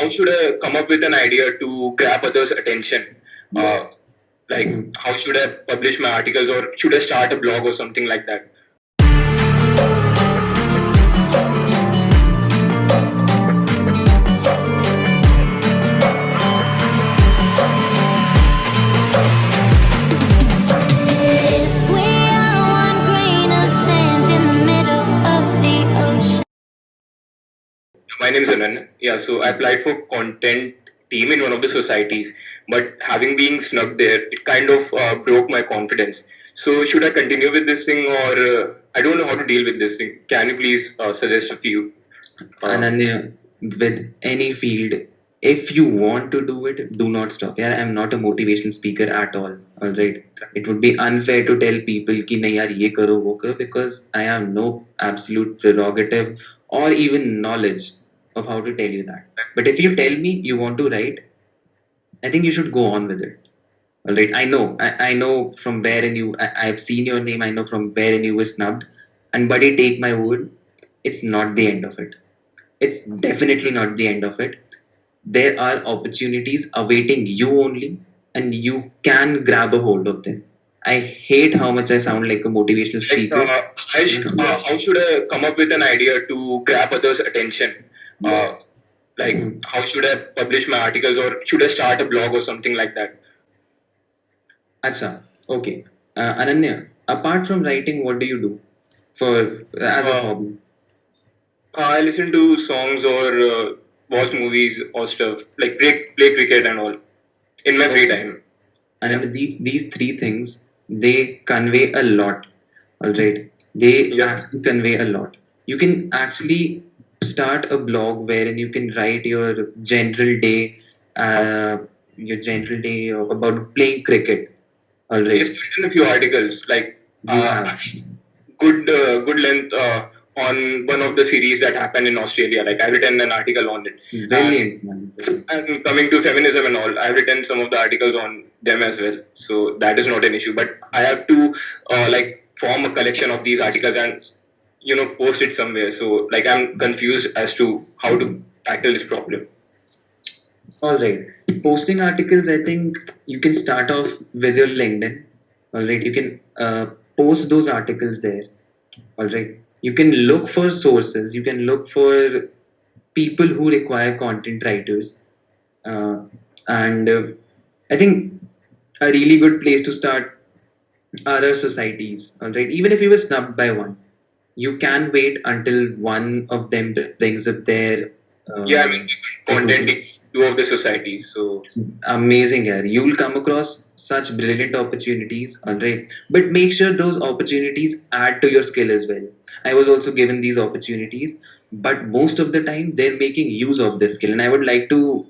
how should I come up with an idea to grab others' attention? Like, how should I publish my articles, or should I start a blog or something like that? If we are one grain of sand in the middle of the ocean. My name is Anan. Yeah, so I applied for content team in one of the societies, but having been snubbed there, it kind of broke my confidence. So should I continue with this thing, or I don't know how to deal with this thing? Can you please suggest a few? Ananya, with any field, if you want to do it, do not stop. Yeah, I'm not a motivational speaker at all. All right, it would be unfair to tell people कि नहीं यार ये करो वो करो, because I have no absolute prerogative or even knowledge of how to tell you that. But if you tell me you want to write, I think you should go on with it. All right, I know from wherein I've seen your name. I know from wherein you were snubbed, and buddy, take my word, it's not the end of it. It's definitely not the end of it. There are opportunities awaiting you only, and you can grab a hold of them. I hate how much I sound like a motivational speaker. How should I come up with an idea to grab others' attention? Like, how should I publish my articles, or should I start a blog or something like that? Acha, okay. Ananya, apart from writing, what do you do as a hobby? I listen to songs or watch movies or stuff, like play cricket and all in my free time. And these three things, they convey a lot. All right, they actually convey a lot. You can actually start a blog wherein you can write your general day about playing cricket. All right, I've written a few articles, like good length on one of the series that happened in Australia. Like, I've written an article on it. Brilliant, man. And coming to feminism and all, I've written some of the articles on them as well. So that is not an issue. But I have to like form a collection of these articles and post it somewhere. So like I'm confused as to how to tackle this problem. All right. Posting articles, I think you can start off with your LinkedIn. All right. You can post those articles there. All right. You can look for sources. You can look for people who require content writers. And I think a really good place to start are our societies. All right. Even if you were snubbed by one, you can wait until one of them brings up their. I mean, content two of the societies. So amazing, yeah. You will come across such brilliant opportunities, all right. But make sure those opportunities add to your skill as well. I was also given these opportunities, but most of the time they're making use of this skill. And I would like to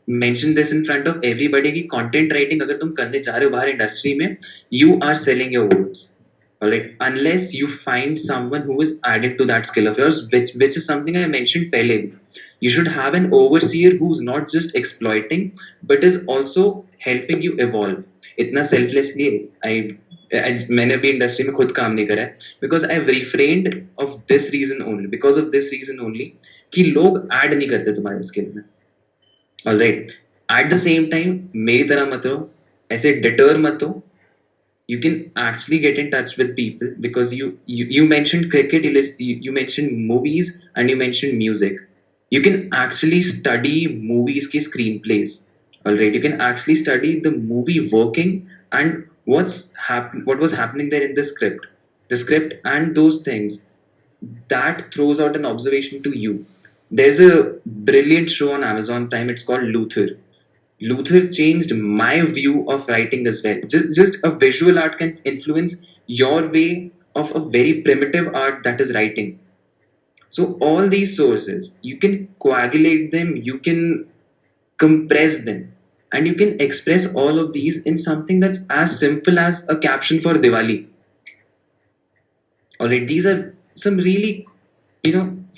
mention this in front of everybody कि content writing अगर तुम करने जा रहे हो बाहर industry में, you are selling your words. Alright, unless you find someone who is added to that skill of yours, which is something I mentioned pehle. You should have an overseer who's not just exploiting, but is also helping you evolve. इतना selflessly मैंने अभी industry में खुद काम नहीं करा है, because I've refrained of this reason only, because of this reason only कि लोग add नहीं करते तुम्हारे स्किल में. Alright, at the same time मेरी तरह मत हो, ऐसे deter मत हो. You can actually get in touch with people, because you mentioned cricket, you mentioned movies, and you mentioned music. You can actually study movies ki screenplays. All right, you can actually study the movie working and what was happening there in the script and those things. That throws out an observation to you. There's a brilliant show on Amazon Prime. It's called Luther. Luther changed my view of writing as well. Just a visual art can influence your way of a very primitive art, that is writing. So all these sources, you can coagulate them, you can compress them, and you can express all of these in something that's as simple as a caption for Diwali. Alright, these are some really,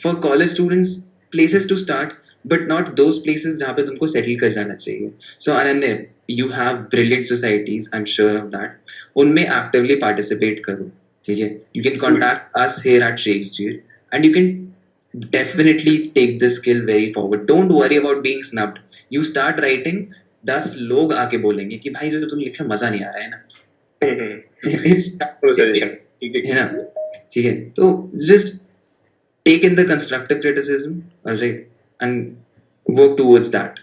for college students, places to start, but not those places जहाँ पे तुमको settle कर जाना चाहिए. So Ananya, you have brilliant societies, I'm sure of that. उनमें actively participate करो, ठीक है? You can contact us here at Shakespeare, and you can definitely take this skill very forward. Don't worry about being snubbed. You start writing, 10 लोग आके बोलेंगे कि भाई जो तुम लिखे मजा नहीं आ रहा है ना. It's No suggestion. है ना. ठीक है, तो just take in the constructive criticism, alright, and work towards that.